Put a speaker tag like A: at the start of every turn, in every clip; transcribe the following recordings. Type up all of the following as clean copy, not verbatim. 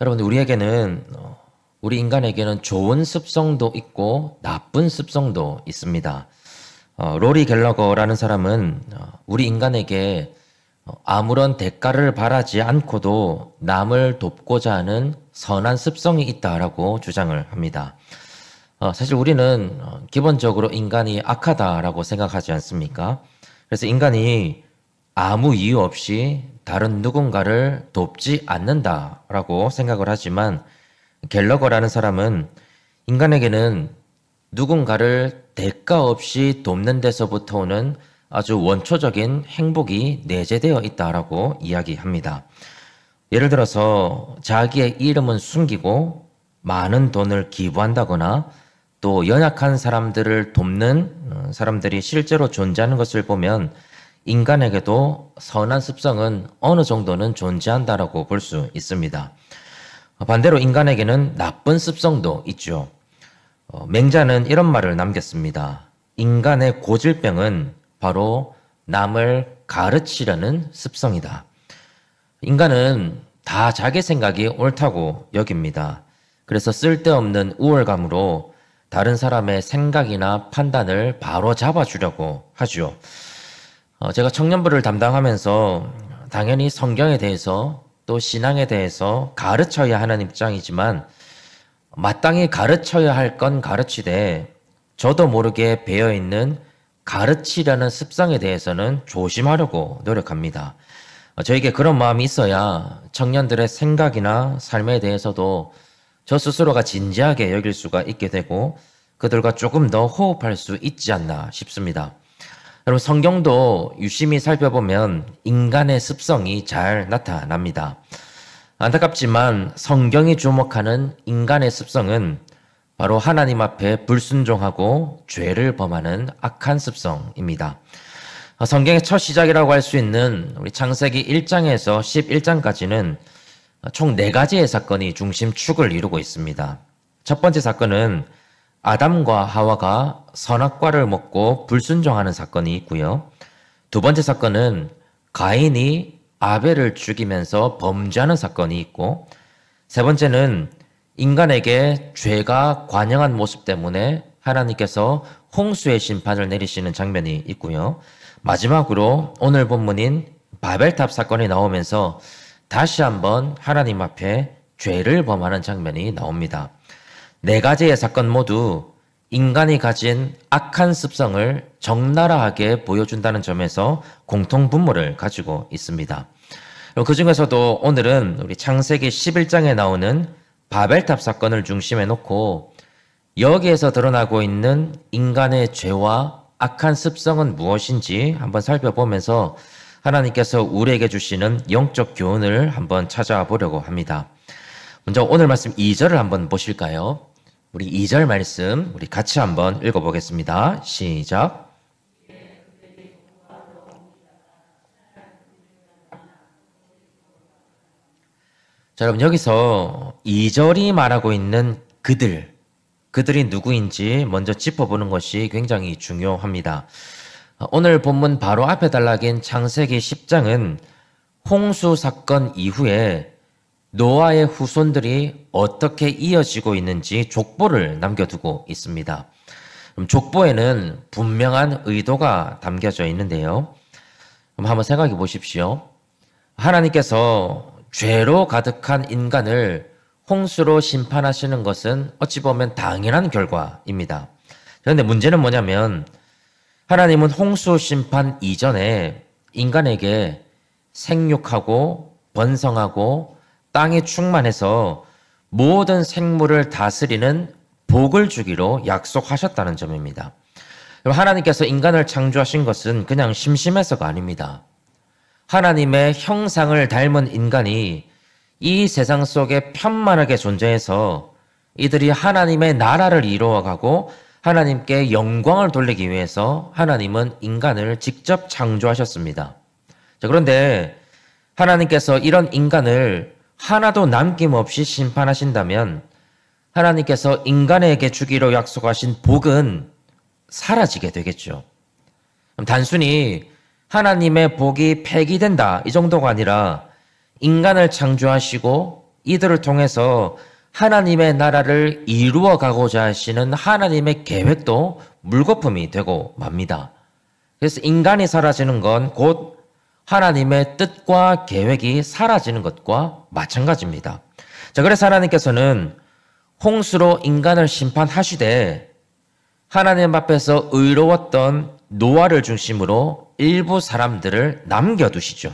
A: 여러분, 우리 인간에게는 좋은 습성도 있고 나쁜 습성도 있습니다. 로리 갤러거라는 사람은 우리 인간에게 아무런 대가를 바라지 않고도 남을 돕고자 하는 선한 습성이 있다라고 주장을 합니다. 사실 우리는 기본적으로 인간이 악하다라고 생각하지 않습니까? 그래서 인간이 아무 이유 없이 다른 누군가를 돕지 않는다라고 생각을 하지만 갤러거라는 사람은 인간에게는 누군가를 대가 없이 돕는 데서부터 오는 아주 원초적인 행복이 내재되어 있다라고 이야기합니다. 예를 들어서 자기의 이름은 숨기고 많은 돈을 기부한다거나 또 연약한 사람들을 돕는 사람들이 실제로 존재하는 것을 보면 인간에게도 선한 습성은 어느 정도는 존재한다라고 볼 수 있습니다. 반대로 인간에게는 나쁜 습성도 있죠. 맹자는 이런 말을 남겼습니다. 인간의 고질병은 바로 남을 가르치려는 습성이다. 인간은 다 자기 생각이 옳다고 여깁니다. 그래서 쓸데없는 우월감으로 다른 사람의 생각이나 판단을 바로 잡아주려고 하죠. 제가 청년부를 담당하면서 당연히 성경에 대해서 또 신앙에 대해서 가르쳐야 하는 입장이지만 마땅히 가르쳐야 할 건 가르치되 저도 모르게 배어있는 가르치려는 습성에 대해서는 조심하려고 노력합니다. 저에게 그런 마음이 있어야 청년들의 생각이나 삶에 대해서도 저 스스로가 진지하게 여길 수가 있게 되고 그들과 조금 더 호흡할 수 있지 않나 싶습니다. 여러분, 성경도 유심히 살펴보면 인간의 습성이 잘 나타납니다. 안타깝지만 성경이 주목하는 인간의 습성은 바로 하나님 앞에 불순종하고 죄를 범하는 악한 습성입니다. 성경의 첫 시작이라고 할 수 있는 우리 창세기 1장에서 11장까지는 총 4가지의 사건이 중심축을 이루고 있습니다. 첫 번째 사건은 아담과 하와가 선악과를 먹고 불순종하는 사건이 있고요. 두 번째 사건은 가인이 아벨을 죽이면서 범죄하는 사건이 있고, 세 번째는 인간에게 죄가 관영한 모습 때문에 하나님께서 홍수의 심판을 내리시는 장면이 있고요. 마지막으로 오늘 본문인 바벨탑 사건이 나오면서 다시 한번 하나님 앞에 죄를 범하는 장면이 나옵니다. 4가지의 사건 모두 인간이 가진 악한 습성을 적나라하게 보여준다는 점에서 공통분모를 가지고 있습니다. 그 중에서도 오늘은 우리 창세기 11장에 나오는 바벨탑 사건을 중심에 놓고 여기에서 드러나고 있는 인간의 죄와 악한 습성은 무엇인지 한번 살펴보면서 하나님께서 우리에게 주시는 영적 교훈을 한번 찾아보려고 합니다. 먼저 오늘 말씀 2절을 한번 보실까요? 우리 2절 말씀 우리 같이 한번 읽어보겠습니다. 시작. 자, 여러분, 여기서 2절이 말하고 있는 그들이 누구인지 먼저 짚어보는 것이 굉장히 중요합니다. 오늘 본문 바로 앞에 단락인 창세기 10장은 홍수 사건 이후에 노아의 후손들이 어떻게 이어지고 있는지 족보를 남겨두고 있습니다. 그럼 족보에는 분명한 의도가 담겨져 있는데요. 그럼 한번 생각해 보십시오. 하나님께서 죄로 가득한 인간을 홍수로 심판하시는 것은 어찌 보면 당연한 결과입니다. 그런데 문제는 뭐냐면 하나님은 홍수 심판 이전에 인간에게 생육하고 번성하고 땅에 충만해서 모든 생물을 다스리는 복을 주기로 약속하셨다는 점입니다. 하나님께서 인간을 창조하신 것은 그냥 심심해서가 아닙니다. 하나님의 형상을 닮은 인간이 이 세상 속에 편만하게 존재해서 이들이 하나님의 나라를 이루어가고 하나님께 영광을 돌리기 위해서 하나님은 인간을 직접 창조하셨습니다. 자, 그런데 하나님께서 이런 인간을 하나도 남김없이 심판하신다면 하나님께서 인간에게 주기로 약속하신 복은 사라지게 되겠죠. 그럼 단순히 하나님의 복이 폐기된다 이 정도가 아니라 인간을 창조하시고 이들을 통해서 하나님의 나라를 이루어 가고자 하시는 하나님의 계획도 물거품이 되고 맙니다. 그래서 인간이 사라지는 건 곧 하나님의 뜻과 계획이 사라지는 것과 마찬가지입니다. 자, 그래서 하나님께서는 홍수로 인간을 심판하시되 하나님 앞에서 의로웠던 노아를 중심으로 일부 사람들을 남겨두시죠.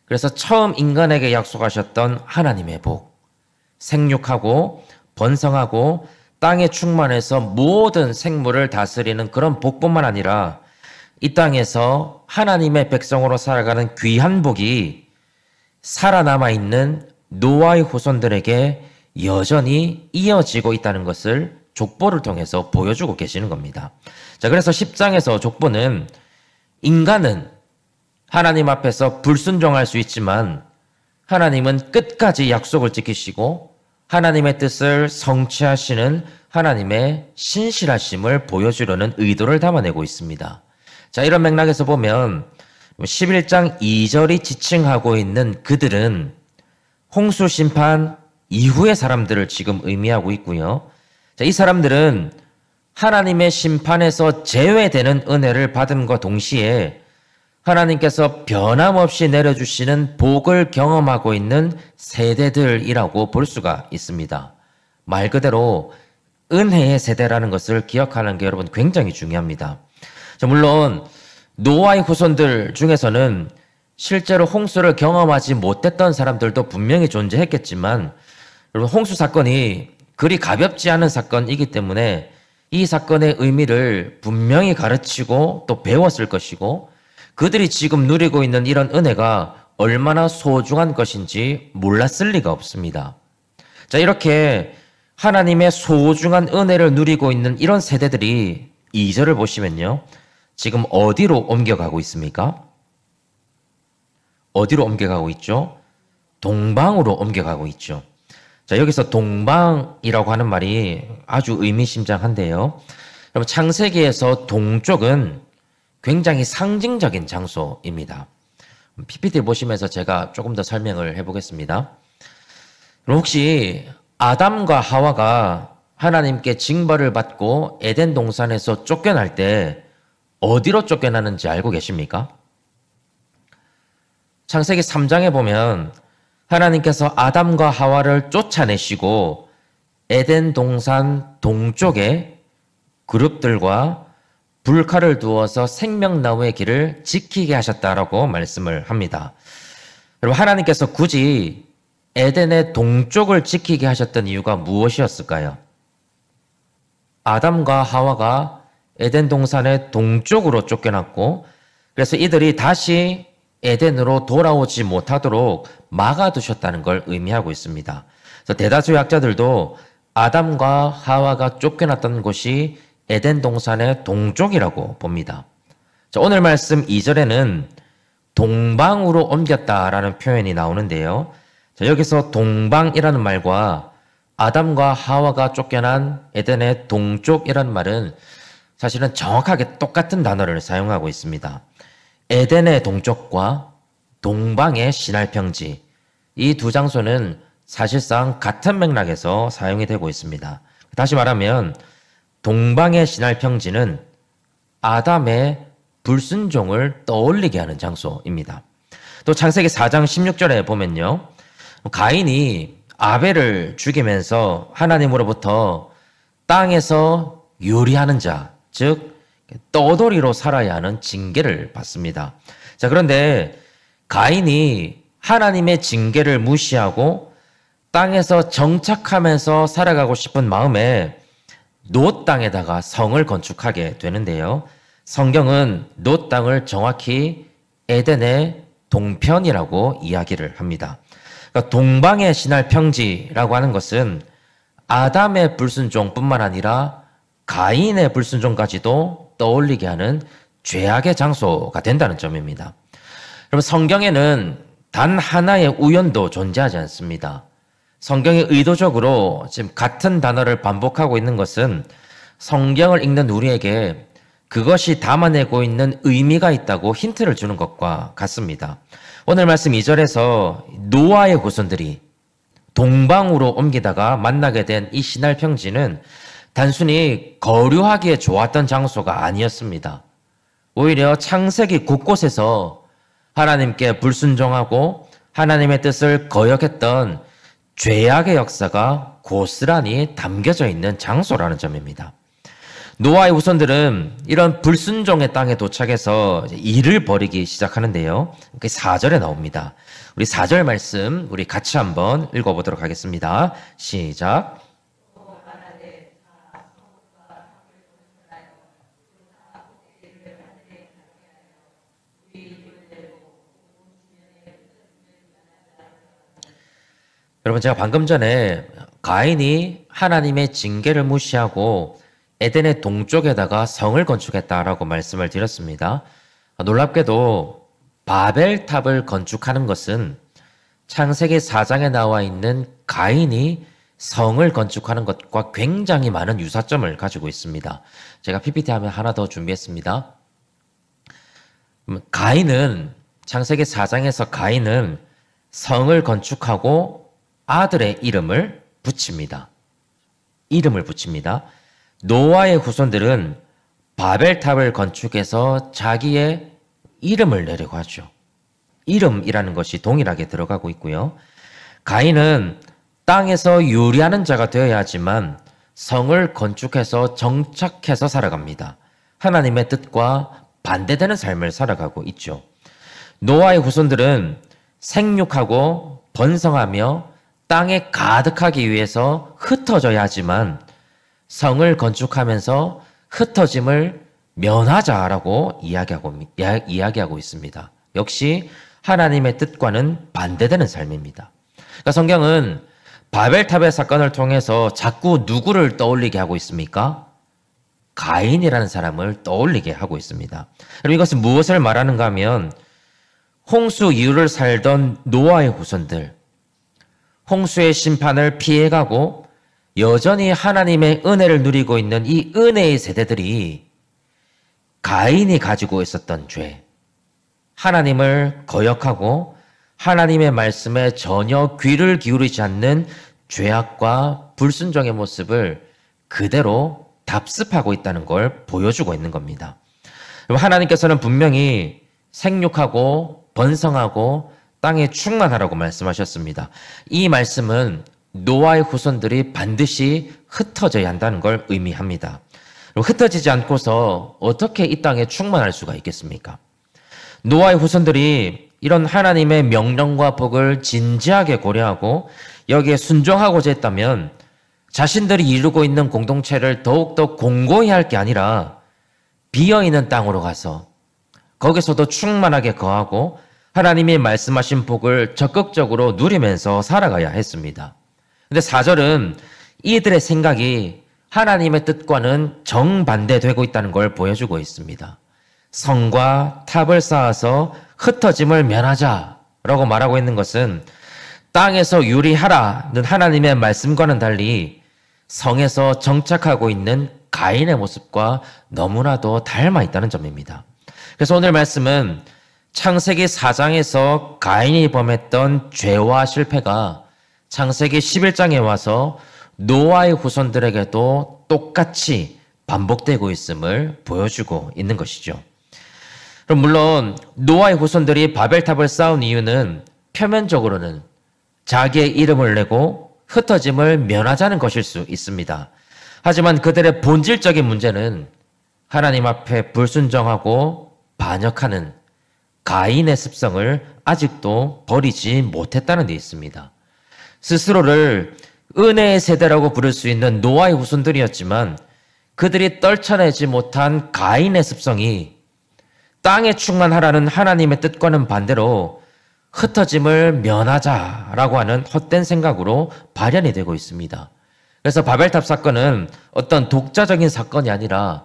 A: 그래서 처음 인간에게 약속하셨던 하나님의 복, 생육하고 번성하고 땅에 충만해서 모든 생물을 다스리는 그런 복뿐만 아니라 이 땅에서 하나님의 백성으로 살아가는 귀한 복이 살아남아 있는 노아의 후손들에게 여전히 이어지고 있다는 것을 족보를 통해서 보여주고 계시는 겁니다. 자, 그래서 10장에서 족보는 인간은 하나님 앞에서 불순종할 수 있지만 하나님은 끝까지 약속을 지키시고 하나님의 뜻을 성취하시는 하나님의 신실하심을 보여주려는 의도를 담아내고 있습니다. 자, 이런 맥락에서 보면 11장 2절이 지칭하고 있는 그들은 홍수 심판 이후의 사람들을 지금 의미하고 있고요. 자, 이 사람들은 하나님의 심판에서 제외되는 은혜를 받음과 동시에 하나님께서 변함없이 내려주시는 복을 경험하고 있는 세대들이라고 볼 수가 있습니다. 말 그대로 은혜의 세대라는 것을 기억하는 게 여러분 굉장히 중요합니다. 자, 물론 노아의 후손들 중에서는 실제로 홍수를 경험하지 못했던 사람들도 분명히 존재했겠지만 여러분 홍수 사건이 그리 가볍지 않은 사건이기 때문에 이 사건의 의미를 분명히 가르치고 또 배웠을 것이고 그들이 지금 누리고 있는 이런 은혜가 얼마나 소중한 것인지 몰랐을 리가 없습니다. 자, 이렇게 하나님의 소중한 은혜를 누리고 있는 이런 세대들이 2절을 보시면요. 지금 어디로 옮겨가고 있습니까? 어디로 옮겨가고 있죠? 동방으로 옮겨가고 있죠. 자, 여기서 동방이라고 하는 말이 아주 의미심장한데요. 여러분, 창세기에서 동쪽은 굉장히 상징적인 장소입니다. PPT를 보시면서 제가 조금 더 설명을 해보겠습니다. 그럼 혹시 아담과 하와가 하나님께 징벌을 받고 에덴 동산에서 쫓겨날 때 어디로 쫓겨나는지 알고 계십니까? 창세기 3장에 보면 하나님께서 아담과 하와를 쫓아내시고 에덴 동산 동쪽에 그룹들과 불칼을 두어서 생명나무의 길을 지키게 하셨다라고 말씀을 합니다. 여러분, 하나님께서 굳이 에덴의 동쪽을 지키게 하셨던 이유가 무엇이었을까요? 아담과 하와가 에덴 동산의 동쪽으로 쫓겨났고 그래서 이들이 다시 에덴으로 돌아오지 못하도록 막아두셨다는 걸 의미하고 있습니다. 그래서 대다수의 학자들도 아담과 하와가 쫓겨났던 곳이 에덴 동산의 동쪽이라고 봅니다. 자, 오늘 말씀 2절에는 동방으로 옮겼다라는 표현이 나오는데요. 자, 여기서 동방이라는 말과 아담과 하와가 쫓겨난 에덴의 동쪽이라는 말은 사실은 정확하게 똑같은 단어를 사용하고 있습니다. 에덴의 동쪽과 동방의 신할평지, 이 두 장소는 사실상 같은 맥락에서 사용이 되고 있습니다. 다시 말하면 동방의 신할평지는 아담의 불순종을 떠올리게 하는 장소입니다. 또 창세기 4장 16절에 보면요. 가인이 아벨을 죽이면서 하나님으로부터 땅에서 요리하는 자, 즉 떠돌이로 살아야 하는 징계를 받습니다. 자, 그런데 가인이 하나님의 징계를 무시하고 땅에서 정착하면서 살아가고 싶은 마음에 놋 땅에다가 성을 건축하게 되는데요. 성경은 놋 땅을 정확히 에덴의 동편이라고 이야기를 합니다. 그러니까 동방의 신할평지라고 하는 것은 아담의 불순종뿐만 아니라 가인의 불순종까지도 떠올리게 하는 죄악의 장소가 된다는 점입니다. 여러분, 성경에는 단 하나의 우연도 존재하지 않습니다. 성경이 의도적으로 지금 같은 단어를 반복하고 있는 것은 성경을 읽는 우리에게 그것이 담아내고 있는 의미가 있다고 힌트를 주는 것과 같습니다. 오늘 말씀 2절에서 노아의 후손들이 동방으로 옮기다가 만나게 된 이 시날 평지는 단순히 거류하기에 좋았던 장소가 아니었습니다. 오히려 창세기 곳곳에서 하나님께 불순종하고 하나님의 뜻을 거역했던 죄악의 역사가 고스란히 담겨져 있는 장소라는 점입니다. 노아의 후손들은 이런 불순종의 땅에 도착해서 일을 벌이기 시작하는데요. 그게 4절에 나옵니다. 우리 4절 말씀 우리 같이 한번 읽어보도록 하겠습니다. 시작. 여러분, 제가 방금 전에 가인이 하나님의 징계를 무시하고 에덴의 동쪽에다가 성을 건축했다라고 말씀을 드렸습니다. 놀랍게도 바벨탑을 건축하는 것은 창세기 4장에 나와 있는 가인이 성을 건축하는 것과 굉장히 많은 유사점을 가지고 있습니다. 제가 PPT 하면 하나 더 준비했습니다. 가인은 창세기 4장에서 가인은 성을 건축하고 아들의 이름을 붙입니다. 이름을 붙입니다. 노아의 후손들은 바벨탑을 건축해서 자기의 이름을 내려고 하죠. 이름이라는 것이 동일하게 들어가고 있고요. 가인은 땅에서 유리하는 자가 되어야 하지만 성을 건축해서 정착해서 살아갑니다. 하나님의 뜻과 반대되는 삶을 살아가고 있죠. 노아의 후손들은 생육하고 번성하며 땅에 가득하기 위해서 흩어져야 하지만 성을 건축하면서 흩어짐을 면하자라고 이야기하고 있습니다. 역시 하나님의 뜻과는 반대되는 삶입니다. 그러니까 성경은 바벨탑의 사건을 통해서 자꾸 누구를 떠올리게 하고 있습니까? 가인이라는 사람을 떠올리게 하고 있습니다. 그럼 이것은 무엇을 말하는가 하면 홍수 이후를 살던 노아의 후손들, 홍수의 심판을 피해가고 여전히 하나님의 은혜를 누리고 있는 이 은혜의 세대들이 가인이 가지고 있었던 죄, 하나님을 거역하고 하나님의 말씀에 전혀 귀를 기울이지 않는 죄악과 불순종의 모습을 그대로 답습하고 있다는 걸 보여주고 있는 겁니다. 하나님께서는 분명히 생육하고 번성하고 땅에 충만하라고 말씀하셨습니다. 이 말씀은 노아의 후손들이 반드시 흩어져야 한다는 걸 의미합니다. 흩어지지 않고서 어떻게 이 땅에 충만할 수가 있겠습니까? 노아의 후손들이 이런 하나님의 명령과 복을 진지하게 고려하고 여기에 순종하고자 했다면 자신들이 이루고 있는 공동체를 더욱더 공고히 할 게 아니라 비어있는 땅으로 가서 거기서도 충만하게 거하고 하나님이 말씀하신 복을 적극적으로 누리면서 살아가야 했습니다. 근데 4절은 이들의 생각이 하나님의 뜻과는 정반대되고 있다는 걸 보여주고 있습니다. 성과 탑을 쌓아서 흩어짐을 면하자라고 말하고 있는 것은 땅에서 유리하라는 하나님의 말씀과는 달리 성에서 정착하고 있는 가인의 모습과 너무나도 닮아 있다는 점입니다. 그래서 오늘 말씀은 창세기 4장에서 가인이 범했던 죄와 실패가 창세기 11장에 와서 노아의 후손들에게도 똑같이 반복되고 있음을 보여주고 있는 것이죠. 그럼 물론 노아의 후손들이 바벨탑을 쌓은 이유는 표면적으로는 자기의 이름을 내고 흩어짐을 면하자는 것일 수 있습니다. 하지만 그들의 본질적인 문제는 하나님 앞에 불순종하고 반역하는 가인의 습성을 아직도 버리지 못했다는 데 있습니다. 스스로를 은혜의 세대라고 부를 수 있는 노아의 후손들이었지만 그들이 떨쳐내지 못한 가인의 습성이 땅에 충만하라는 하나님의 뜻과는 반대로 흩어짐을 면하자라고 하는 헛된 생각으로 발현이 되고 있습니다. 그래서 바벨탑 사건은 어떤 독자적인 사건이 아니라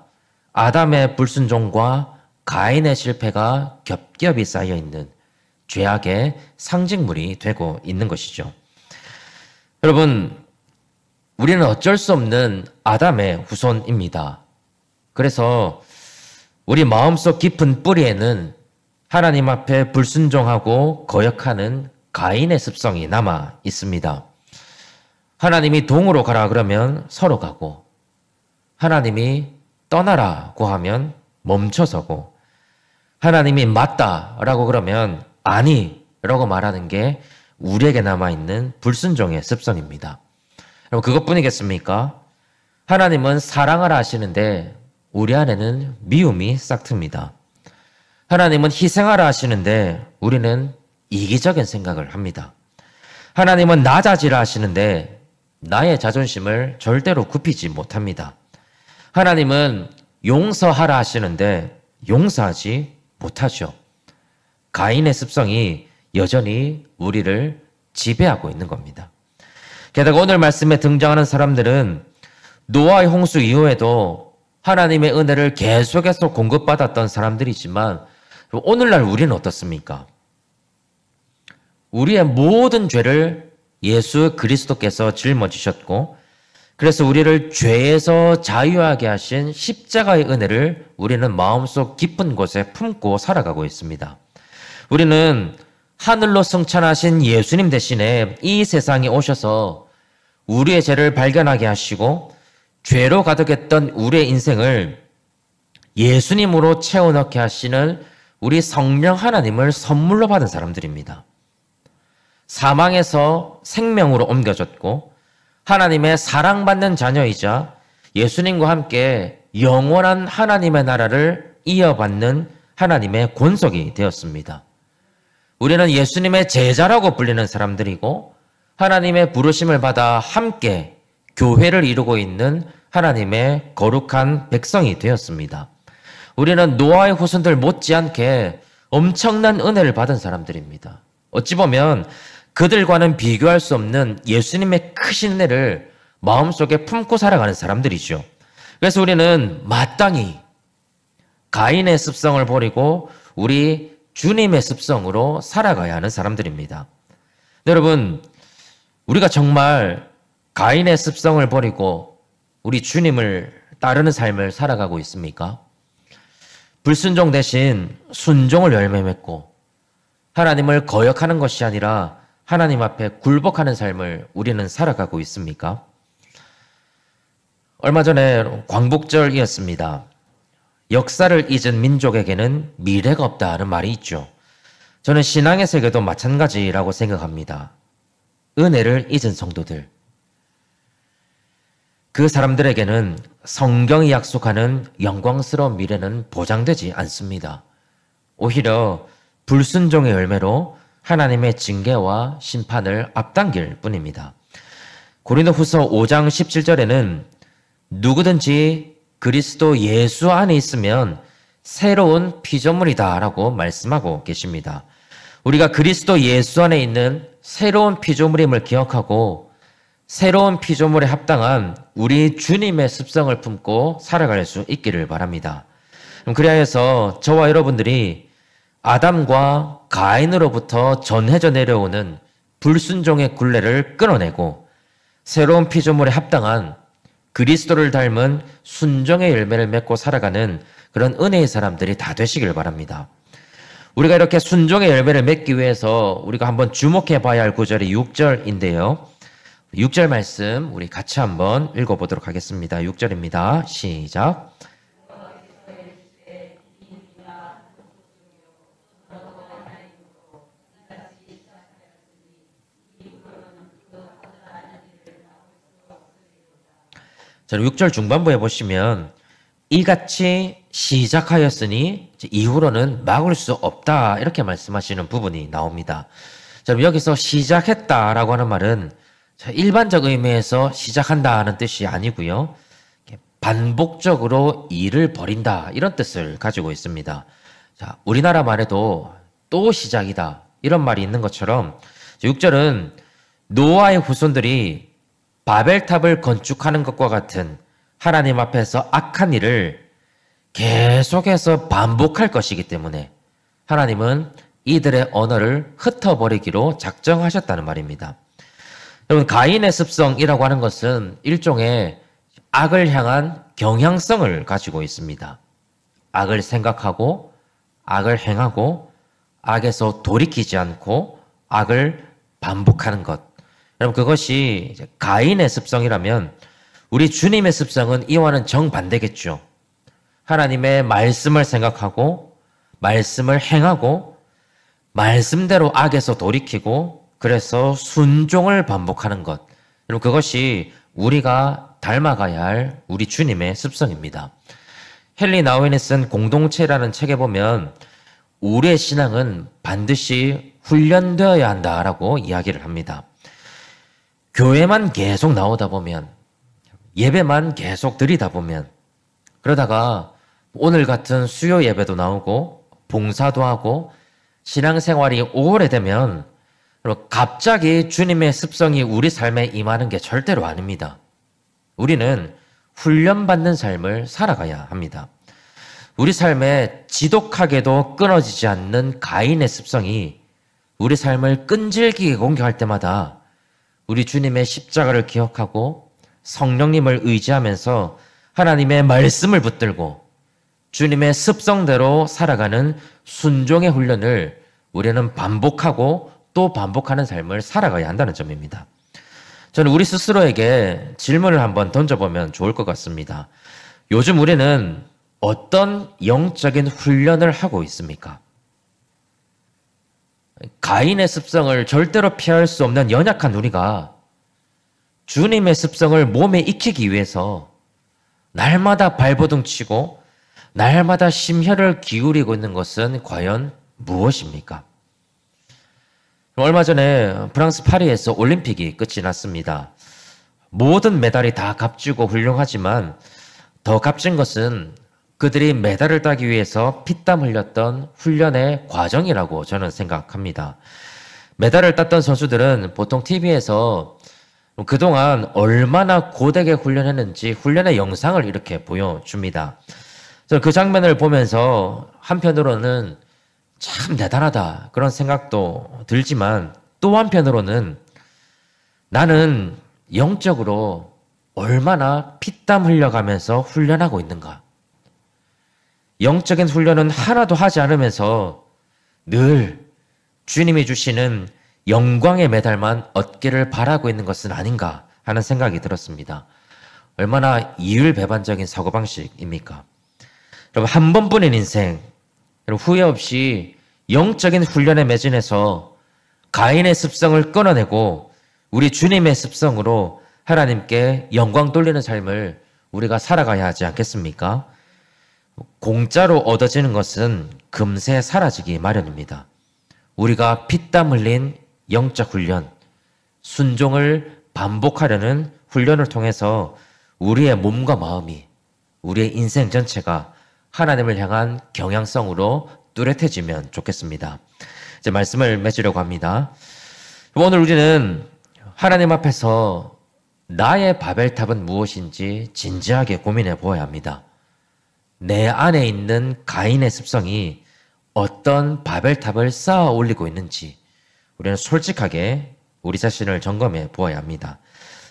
A: 아담의 불순종과 가인의 실패가 겹겹이 쌓여있는 죄악의 상징물이 되고 있는 것이죠. 여러분, 우리는 어쩔 수 없는 아담의 후손입니다. 그래서 우리 마음속 깊은 뿌리에는 하나님 앞에 불순종하고 거역하는 가인의 습성이 남아 있습니다. 하나님이 동으로 가라 그러면 서로 가고, 하나님이 떠나라고 하면 멈춰서고, 하나님이 맞다라고 그러면 아니라고 말하는 게 우리에게 남아있는 불순종의 습성입니다. 그럼 그것뿐이겠습니까? 하나님은 사랑하라 하시는데 우리 안에는 미움이 싹틉니다. 하나님은 희생하라 하시는데 우리는 이기적인 생각을 합니다. 하나님은 낮아지라 하시는데 나의 자존심을 절대로 굽히지 못합니다. 하나님은 용서하라 하시는데 용서하지 못하죠. 가인의 습성이 여전히 우리를 지배하고 있는 겁니다. 게다가 오늘 말씀에 등장하는 사람들은 노아의 홍수 이후에도 하나님의 은혜를 계속해서 공급받았던 사람들이지만 오늘날 우리는 어떻습니까? 우리의 모든 죄를 예수 그리스도께서 짊어지셨고 그래서 우리를 죄에서 자유하게 하신 십자가의 은혜를 우리는 마음속 깊은 곳에 품고 살아가고 있습니다. 우리는 하늘로 승천하신 예수님 대신에 이 세상에 오셔서 우리의 죄를 발견하게 하시고 죄로 가득했던 우리의 인생을 예수님으로 채워넣게 하시는 우리 성령 하나님을 선물로 받은 사람들입니다. 사망에서 생명으로 옮겨졌고 하나님의 사랑받는 자녀이자 예수님과 함께 영원한 하나님의 나라를 이어받는 하나님의 권속이 되었습니다. 우리는 예수님의 제자라고 불리는 사람들이고 하나님의 부르심을 받아 함께 교회를 이루고 있는 하나님의 거룩한 백성이 되었습니다. 우리는 노아의 후손들 못지않게 엄청난 은혜를 받은 사람들입니다. 어찌 보면 그들과는 비교할 수 없는 예수님의 크신 은혜를 마음속에 품고 살아가는 사람들이죠. 그래서 우리는 마땅히 가인의 습성을 버리고 우리 주님의 습성으로 살아가야 하는 사람들입니다. 여러분, 우리가 정말 가인의 습성을 버리고 우리 주님을 따르는 삶을 살아가고 있습니까? 불순종 대신 순종을 열매 맺고 하나님을 거역하는 것이 아니라 하나님 앞에 굴복하는 삶을 우리는 살아가고 있습니까? 얼마 전에 광복절이었습니다. 역사를 잊은 민족에게는 미래가 없다는 말이 있죠. 저는 신앙의 세계도 마찬가지라고 생각합니다. 은혜를 잊은 성도들, 그 사람들에게는 성경이 약속하는 영광스러운 미래는 보장되지 않습니다. 오히려 불순종의 열매로 하나님의 징계와 심판을 앞당길 뿐입니다. 고린도후서 5장 17절에는 누구든지 그리스도 예수 안에 있으면 새로운 피조물이다 라고 말씀하고 계십니다. 우리가 그리스도 예수 안에 있는 새로운 피조물임을 기억하고 새로운 피조물에 합당한 우리 주님의 습성을 품고 살아갈 수 있기를 바랍니다. 그리하여서 저와 여러분들이 아담과 가인으로부터 전해져 내려오는 불순종의 굴레를 끊어내고 새로운 피조물에 합당한 그리스도를 닮은 순종의 열매를 맺고 살아가는 그런 은혜의 사람들이 다 되시길 바랍니다. 우리가 이렇게 순종의 열매를 맺기 위해서 우리가 한번 주목해 봐야 할 구절이 6절인데요. 6절 말씀 우리 같이 한번 읽어보도록 하겠습니다. 6절입니다. 시작. 자, 6절 중반부에 보시면 이같이 시작하였으니 이후로는 막을 수 없다 이렇게 말씀하시는 부분이 나옵니다. 자, 여기서 시작했다라고 하는 말은 일반적 의미에서 시작한다는 뜻이 아니고요. 반복적으로 일을 벌인다 이런 뜻을 가지고 있습니다. 자, 우리나라 말에도 또 시작이다 이런 말이 있는 것처럼 6절은 노아의 후손들이 바벨탑을 건축하는 것과 같은 하나님 앞에서 악한 일을 계속해서 반복할 것이기 때문에 하나님은 이들의 언어를 흩어버리기로 작정하셨다는 말입니다. 여러분, 가인의 습성이라고 하는 것은 일종의 악을 향한 경향성을 가지고 있습니다. 악을 생각하고 악을 행하고 악에서 돌이키지 않고 악을 반복하는 것. 그럼 그것이 이제 가인의 습성이라면 우리 주님의 습성은 이와는 정반대겠죠. 하나님의 말씀을 생각하고 말씀을 행하고 말씀대로 악에서 돌이키고 그래서 순종을 반복하는 것. 그럼 그것이 우리가 닮아가야 할 우리 주님의 습성입니다. 헨리 나우엔이 쓴 공동체라는 책에 보면 우리의 신앙은 반드시 훈련되어야 한다라고 이야기를 합니다. 교회만 계속 나오다 보면 예배만 계속 드리다 보면 그러다가 오늘 같은 수요 예배도 나오고 봉사도 하고 신앙생활이 오래되면 갑자기 주님의 습성이 우리 삶에 임하는 게 절대로 아닙니다. 우리는 훈련받는 삶을 살아가야 합니다. 우리 삶에 지독하게도 끊어지지 않는 가인의 습성이 우리 삶을 끈질기게 공격할 때마다 우리 주님의 십자가를 기억하고 성령님을 의지하면서 하나님의 말씀을 붙들고 주님의 습성대로 살아가는 순종의 훈련을 우리는 반복하고 또 반복하는 삶을 살아가야 한다는 점입니다. 저는 우리 스스로에게 질문을 한번 던져보면 좋을 것 같습니다. 요즘 우리는 어떤 영적인 훈련을 하고 있습니까? 가인의 습성을 절대로 피할 수 없는 연약한 우리가 주님의 습성을 몸에 익히기 위해서 날마다 발버둥 치고 날마다 심혈을 기울이고 있는 것은 과연 무엇입니까? 얼마 전에 프랑스 파리에서 올림픽이 끝이 났습니다. 모든 메달이 다 값지고 훌륭하지만 더 값진 것은 그들이 메달을 따기 위해서 피땀 흘렸던 훈련의 과정이라고 저는 생각합니다. 메달을 땄던 선수들은 보통 TV에서 그동안 얼마나 고되게 훈련했는지 훈련의 영상을 이렇게 보여줍니다. 저는 그 장면을 보면서 한편으로는 참 대단하다 그런 생각도 들지만 또 한편으로는 나는 영적으로 얼마나 피땀 흘려가면서 훈련하고 있는가. 영적인 훈련은 하나도 하지 않으면서 늘 주님이 주시는 영광의 메달만 얻기를 바라고 있는 것은 아닌가 하는 생각이 들었습니다. 얼마나 이율배반적인 사고방식입니까? 여러분, 한 번뿐인 인생, 후회 없이 영적인 훈련에 매진해서 가인의 습성을 끊어내고 우리 주님의 습성으로 하나님께 영광 돌리는 삶을 우리가 살아가야 하지 않겠습니까? 공짜로 얻어지는 것은 금세 사라지기 마련입니다. 우리가 피땀 흘린 영적 훈련, 순종을 반복하려는 훈련을 통해서 우리의 몸과 마음이, 우리의 인생 전체가 하나님을 향한 경향성으로 뚜렷해지면 좋겠습니다. 이제 말씀을 맺으려고 합니다. 오늘 우리는 하나님 앞에서 나의 바벨탑은 무엇인지 진지하게 고민해 보아야 합니다. 내 안에 있는 가인의 습성이 어떤 바벨탑을 쌓아 올리고 있는지 우리는 솔직하게 우리 자신을 점검해 보아야 합니다.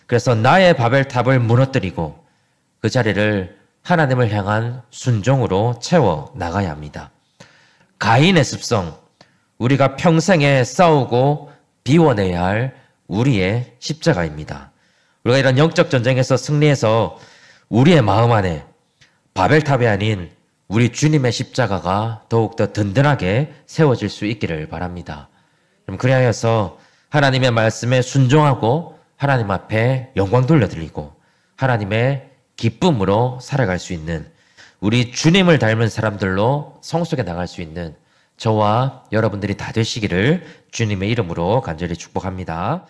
A: 그래서 나의 바벨탑을 무너뜨리고 그 자리를 하나님을 향한 순종으로 채워 나가야 합니다. 가인의 습성, 우리가 평생에 싸우고 비워내야 할 우리의 십자가입니다. 우리가 이런 영적 전쟁에서 승리해서 우리의 마음 안에 바벨탑이 아닌 우리 주님의 십자가가 더욱더 든든하게 세워질 수 있기를 바랍니다. 그럼 그리하여서 하나님의 말씀에 순종하고 하나님 앞에 영광 돌려드리고 하나님의 기쁨으로 살아갈 수 있는 우리 주님을 닮은 사람들로 성숙해 나갈 수 있는 저와 여러분들이 다 되시기를 주님의 이름으로 간절히 축복합니다.